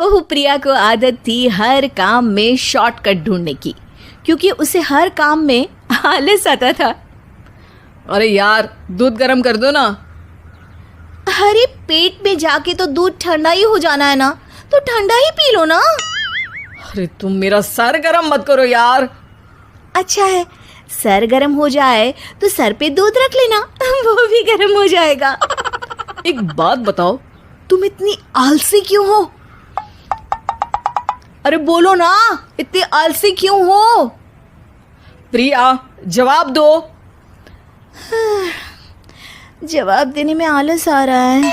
बहू प्रिया को आदत थी हर काम में शॉर्टकट ढूंढने की, क्योंकि उसे हर काम में आलस आता था। अरे यार, दूध गर्म कर दो ना। अरे पेट में जाके तो दूध ठंडा ही हो जाना है ना, तो ठंडा ही पी लो ना। अरे तुम मेरा सर गर्म मत करो यार। अच्छा है, सर गर्म हो जाए तो सर पे दूध रख लेना, वो भी गर्म हो जाएगा। एक बात बताओ, तुम इतनी आलसी क्यों हो? अरे बोलो ना, इतनी आलसी क्यों हो? प्रिया, जवाब दो। जवाब देने में आलस आ रहा है।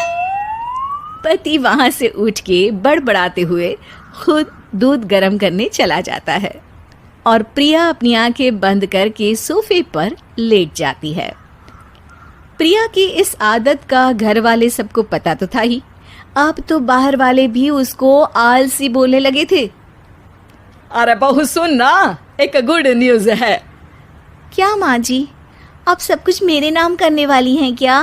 पति वहां से उठ के बड़बड़ाते हुए खुद दूध गर्म करने चला जाता है और प्रिया अपनी आंखें बंद करके सोफे पर लेट जाती है। प्रिया की इस आदत का घर वाले सबको पता तो था ही, अब तो बाहर वाले भी उसको आलसी बोलने लगे थे। अरे बहू सुन ना, एक गुड न्यूज है। क्या माँ जी, आप सब कुछ मेरे नाम करने वाली हैं क्या?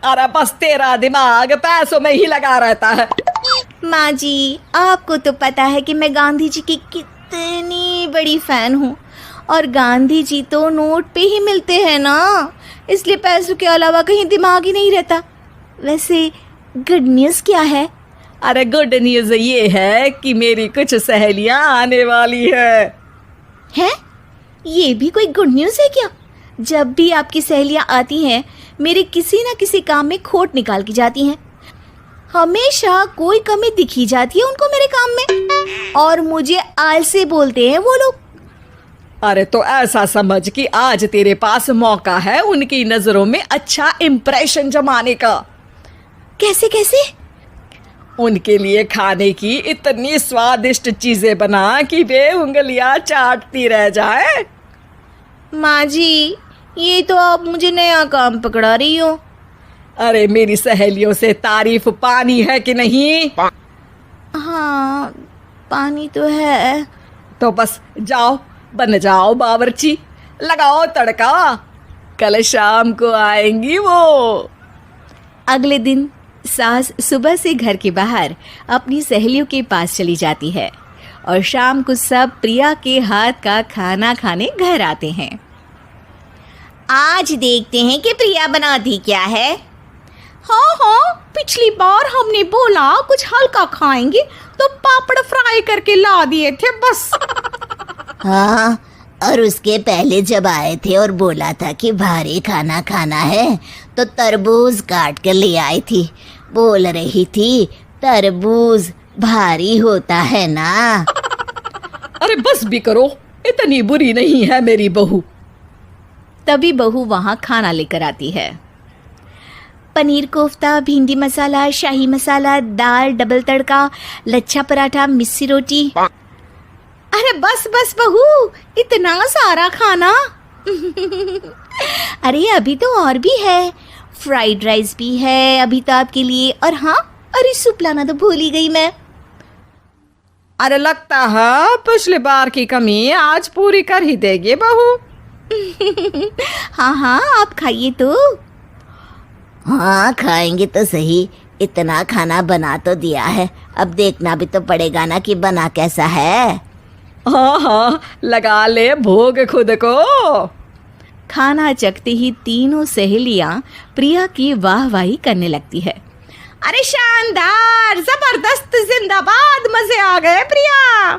अरे बस तेरा दिमाग पैसों में ही लगा रहता है। माँ जी, आपको तो पता है कि मैं गांधी जी की कितनी बड़ी फैन हूँ, और गांधी जी तो नोट पे ही मिलते हैं ना, इसलिए पैसों के अलावा कहीं दिमाग ही नहीं रहता। वैसे गुड न्यूज़ क्या है? अरे गुड न्यूज ये है कि मेरी कुछ सहेलियां आने वाली है। हैं? ये भी कोई गुड न्यूज़ है क्या? जब भी आपकी सहेलियां आती हैं, मेरे किसी न किसी काम में खोट निकाल के जाती हैं। हमेशा कोई कमी दिखी जाती है उनको मेरे काम में, और मुझे आलसी बोलते हैं वो लोग। अरे तो ऐसा समझ कि आज तेरे पास मौका है उनकी नजरों में अच्छा इम्प्रेशन जमाने का। कैसे कैसे? उनके लिए खाने की इतनी स्वादिष्ट चीजें बना कि वे उंगलियां चाटती रह जाए। माँ जी, ये तो आप मुझे नया काम पकड़ा रही हो। अरे मेरी सहेलियों से तारीफ पानी है कि नहीं? हाँ, पानी तो है। तो बस जाओ, बन जाओ बावर्ची, लगाओ तड़का, कल शाम को आएंगी वो। अगले दिन सास सुबह से घर के बाहर अपनी सहेलियों के पास चली जाती है और शाम को सब प्रिया के हाथ का खाना खाने घर आते हैं। आज देखते हैं कि प्रिया बनाती क्या है। हाँ हाँ, पिछली बार हमने बोला कुछ हल्का खाएंगे तो पापड़ फ्राई करके ला दिए थे बस। हाँ, और उसके पहले जब आए थे और बोला था कि भारी खाना खाना है तो तरबूज काट कर ले आई थी। बोल रही थी तरबूज भारी होता है ना। अरे बस भी करो, इतनी बुरी नहीं है मेरी बहू। तभी बहू वहां खाना लेकर आती है। पनीर कोफ्ता, भिंडी मसाला, शाही मसाला, दाल, डबल तड़का, लच्छा पराठा, मिस्सी रोटी। अरे बस बस बहू, इतना सारा खाना। अरे अभी तो और भी है, फ्राइड राइस भी है अभी तो आपके लिए, और हाँ, अरे सूप लाना तो भूल ही गई मैं। अरे लगता है पिछली बार की कमी आज पूरी कर ही देगी बहू। हाँ हाँ, आप खाइए तो। हाँ, खाएंगे तो सही, इतना खाना बना तो दिया है, अब देखना भी तो पड़ेगा ना कि बना कैसा है। हाँ हाँ, लगा ले भोग खुद को। खाना चखते ही तीनों सहेलियां प्रिया की वाहवाही करने लगती है। अरे शानदार, जबरदस्त, जिंदाबाद, मजे आ गए प्रिया।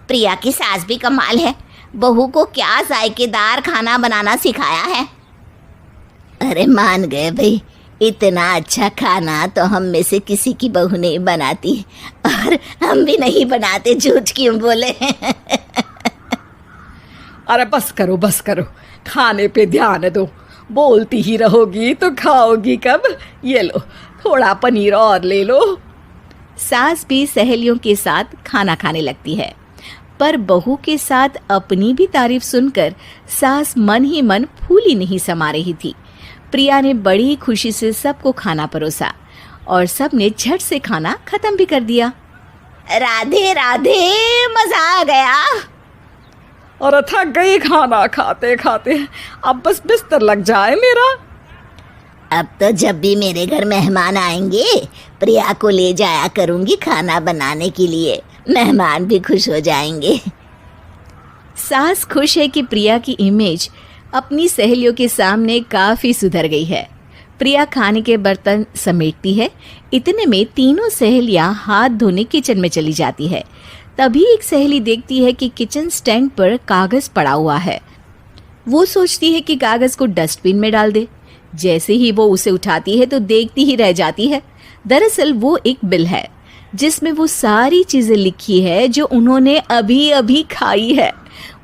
प्रिया की सास भी कमाल है, बहू को क्या जायकेदार खाना बनाना सिखाया है। अरे मान गए भाई, इतना अच्छा खाना तो हम में से किसी की बहू नहीं बनाती, और हम भी नहीं बनाते, झूठ क्यों बोले। अरे बस करो बस करो, खाने पे ध्यान दो, बोलती ही रहोगी तो खाओगी कब। ये लो, थोड़ा पनीर और ले लो। सास भी सहेलियों के साथ खाना खाने लगती है, पर बहू के साथ अपनी भी तारीफ सुनकर सास मन ही मन फूली नहीं समा रही थी। प्रिया ने बड़ी खुशी से सबको खाना परोसा और सब ने झट से खाना खत्म भी कर दिया। राधे राधे, मजा आ गया। और थक गई खाना खाते खाते, अब बस बिस्तर लग जाए मेरा। अब तो जब भी मेरे घर मेहमान आएंगे प्रिया को ले जाया करूंगी खाना बनाने के लिए, मेहमान भी खुश हो जाएंगे। सास खुश है कि प्रिया की इमेज अपनी सहेलियों के सामने काफी सुधर गई है। प्रिया खाने के बर्तन समेटती है। इतने में तीनों सहेलियां हाथ धोने किचन में चली जाती है। तभी एक सहेली देखती है कि किचन स्टैंड पर कागज पड़ा हुआ है। वो सोचती है कि कागज को डस्टबिन में डाल दे। जैसे ही वो उसे उठाती है तो देखती ही रह जाती है। दरअसल वो एक बिल है जिसमें वो सारी चीजें लिखी है जो उन्होंने अभी अभी खाई है।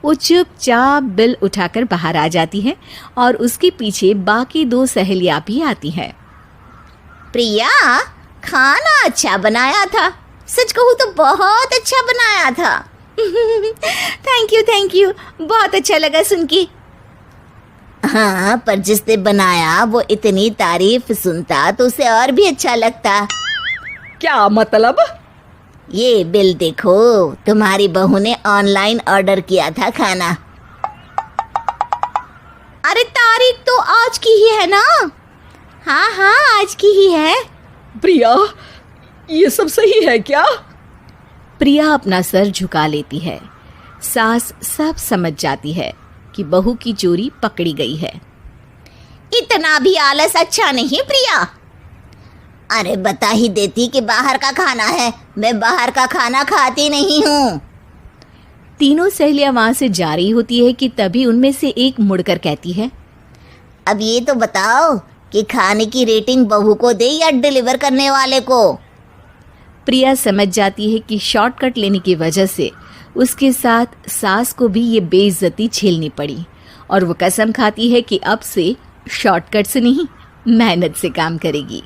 वो चुपचाप बिल उठाकर बाहर आ जाती है और उसके पीछे बाकी दो सहेलियां भी आती हैं। प्रिया, खाना अच्छा बनाया था, सच कहूँ तो बहुत अच्छा बनाया था। थैंक यू, बहुत अच्छा लगा सुन के। हाँ, पर जिसने बनाया वो इतनी तारीफ सुनता तो उसे और भी अच्छा लगता। क्या मतलब? ये बिल देखो, तुम्हारी बहू ने ऑनलाइन ऑर्डर किया था खाना। अरे तारीख तो आज की ही है ना? हाँ, आज की ही है। प्रिया, ये सब सही है क्या? प्रिया अपना सर झुका लेती है। सास सब समझ जाती है कि बहू की चोरी पकड़ी गई है। इतना भी आलस अच्छा नहीं प्रिया। अरे बता ही देती कि बाहर का खाना है, मैं बाहर का खाना खाती नहीं हूँ। तीनों सहेलियां वहां से जा रही होती है कि तभी उनमें से एक मुड़कर कहती है, अब ये तो बताओ कि खाने की रेटिंग बहू को दे या डिलीवर करने वाले को। प्रिया समझ जाती है कि शॉर्टकट लेने की वजह से उसके साथ सास को भी ये बेइज्जती झेलनी पड़ी और वो कसम खाती है कि अब से शॉर्टकट से नहीं, मेहनत से काम करेगी।